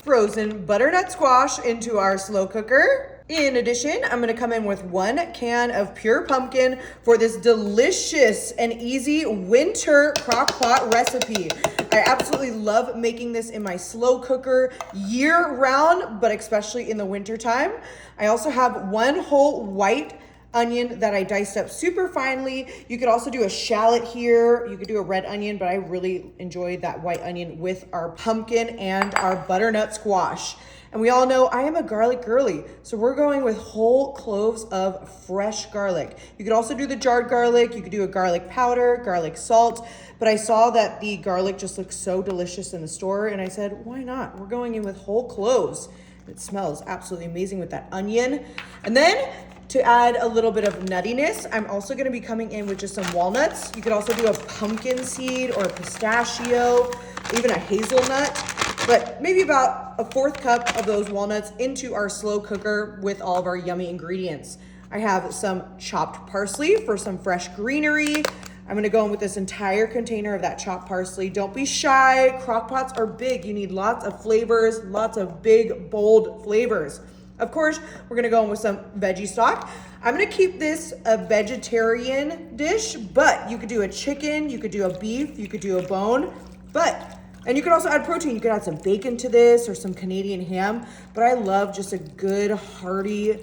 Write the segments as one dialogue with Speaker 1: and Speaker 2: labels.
Speaker 1: frozen butternut squash into our slow cooker. In addition, I'm gonna come in with 1 can of pure pumpkin for this delicious and easy winter crock pot recipe. I absolutely love making this in my slow cooker year round, but especially in the winter time. I also have 1 whole white onion that I diced up super finely. You could also do a shallot here. You could do a red onion, but I really enjoyed that white onion with our pumpkin and our butternut squash. And we all know I am a garlic girly, so we're going with whole cloves of fresh garlic. You could also do the jarred garlic. You could do a garlic powder, garlic salt, but I saw that the garlic just looked so delicious in the store, and I said, why not? We're going in with whole cloves. It smells absolutely amazing with that onion. And then to add a little bit of nuttiness, I'm also gonna be coming in with just some walnuts. You could also do a pumpkin seed or a pistachio, even a hazelnut, but maybe about a 1/4 cup of those walnuts into our slow cooker with all of our yummy ingredients. I have some chopped parsley for some fresh greenery. I'm gonna go in with this entire container of that chopped parsley. Don't be shy, crock pots are big. You need lots of flavors, lots of big, bold flavors. Of course, we're gonna go in with some veggie stock. I'm gonna keep this a vegetarian dish, but you could do a chicken, you could do a beef, you could do a bone, and you could also add protein. You could add some bacon to this or some Canadian ham, but I love just a good, hearty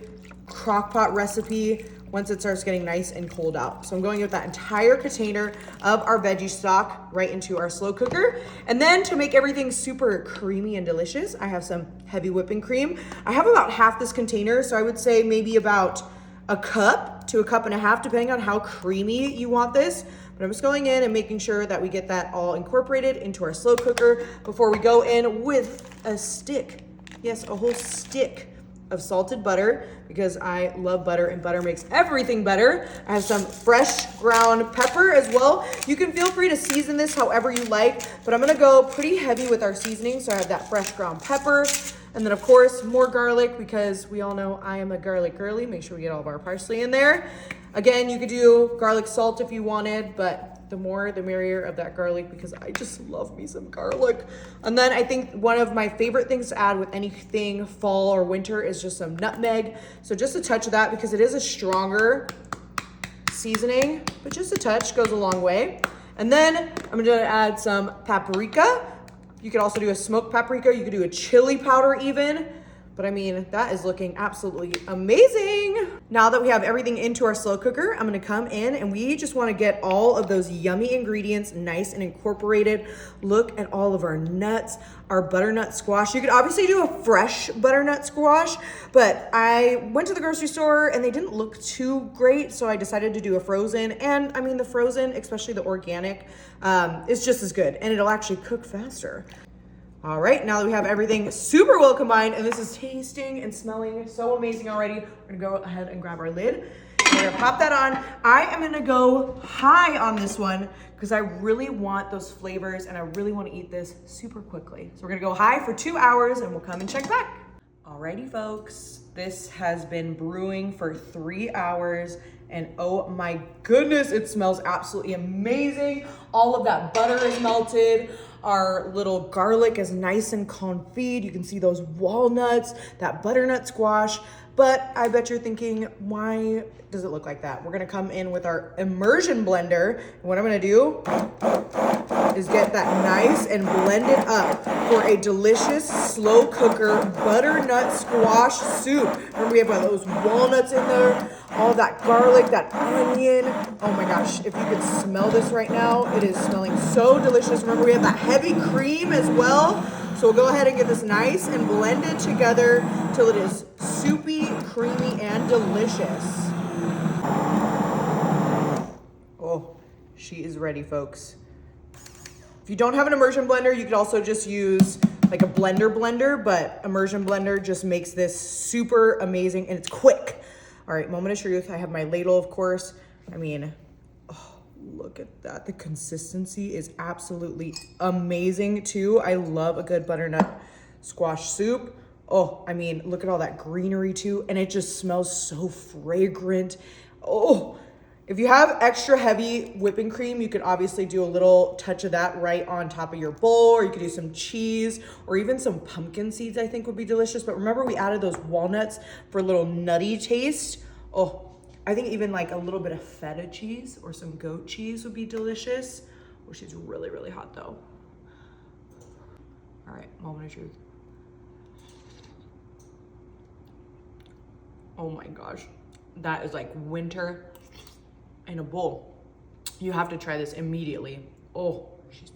Speaker 1: crock pot recipe once it starts getting nice and cold out. So I'm going with that entire container of our veggie stock right into our slow cooker. And then to make everything super creamy and delicious, I have some heavy whipping cream. I have about half this container, so I would say maybe about a cup to a cup and a half, depending on how creamy you want this. But I'm just going in and making sure that we get that all incorporated into our slow cooker before we go in with a stick. Yes, a whole stick of salted butter, because I love butter and butter makes everything better. I have some fresh ground pepper as well. You can feel free to season this however you like, but I'm gonna go pretty heavy with our seasoning. So I have that fresh ground pepper, and then of course more garlic, because we all know I am a garlic girly. Make sure we get all of our parsley in there. Again, you could do garlic salt if you wanted, but the more the merrier of that garlic, because I just love me some garlic. And then I think one of my favorite things to add with anything fall or winter is just some nutmeg. So just a touch of that, because it is a stronger seasoning, but just a touch goes a long way. And then I'm gonna add some paprika. You could also do a smoked paprika. You could do a chili powder even. But I mean, that is looking absolutely amazing. Now that we have everything into our slow cooker, I'm gonna come in and we just wanna get all of those yummy ingredients nice and incorporated. Look at all of our nuts, our butternut squash. You could obviously do a fresh butternut squash, but I went to the grocery store and they didn't look too great, so I decided to do a frozen. And I mean, the frozen, especially the organic, is just as good, and it'll actually cook faster. All right, now that we have everything super well combined, and this is tasting and smelling so amazing already, we're gonna go ahead and grab our lid. We're gonna pop that on. I am gonna go high on this one because I really want those flavors and I really wanna eat this super quickly. So we're gonna go high for 2 hours and we'll come and check back. Alrighty folks, this has been brewing for 3 hours, and oh my goodness, it smells absolutely amazing. All of that butter is melted. Our little garlic is nice and confit. You can see those walnuts, that butternut squash. But I bet you're thinking, why does it look like that? We're gonna come in with our immersion blender. And what I'm gonna do is get that nice and blend it up for a delicious slow cooker butternut squash soup. Remember, we have those walnuts in there, all that garlic, that onion. Oh my gosh, if you could smell this right now, it is smelling so delicious. Remember, we have that heavy cream as well. So we'll go ahead and get this nice and blended together till it is soupy, creamy, and delicious. Oh, she is ready, folks. If you don't have an immersion blender, you could also just use like a blender, but immersion blender just makes this super amazing and it's quick. All right, moment of truth. I have my ladle, of course. I mean, oh, look at that. The consistency is absolutely amazing too. I love a good butternut squash soup. Oh, I mean, look at all that greenery too. And it just smells so fragrant. Oh, If you have extra heavy whipping cream, you can obviously do a little touch of that right on top of your bowl, or you could do some cheese or even some pumpkin seeds, I think would be delicious. But remember, we added those walnuts for a little nutty taste. Oh, I think even like a little bit of feta cheese or some goat cheese would be delicious. Oh, she's really, really hot though. All right, moment of truth. Oh my gosh, that is like winter in a bowl. You have to try this immediately. Oh, she's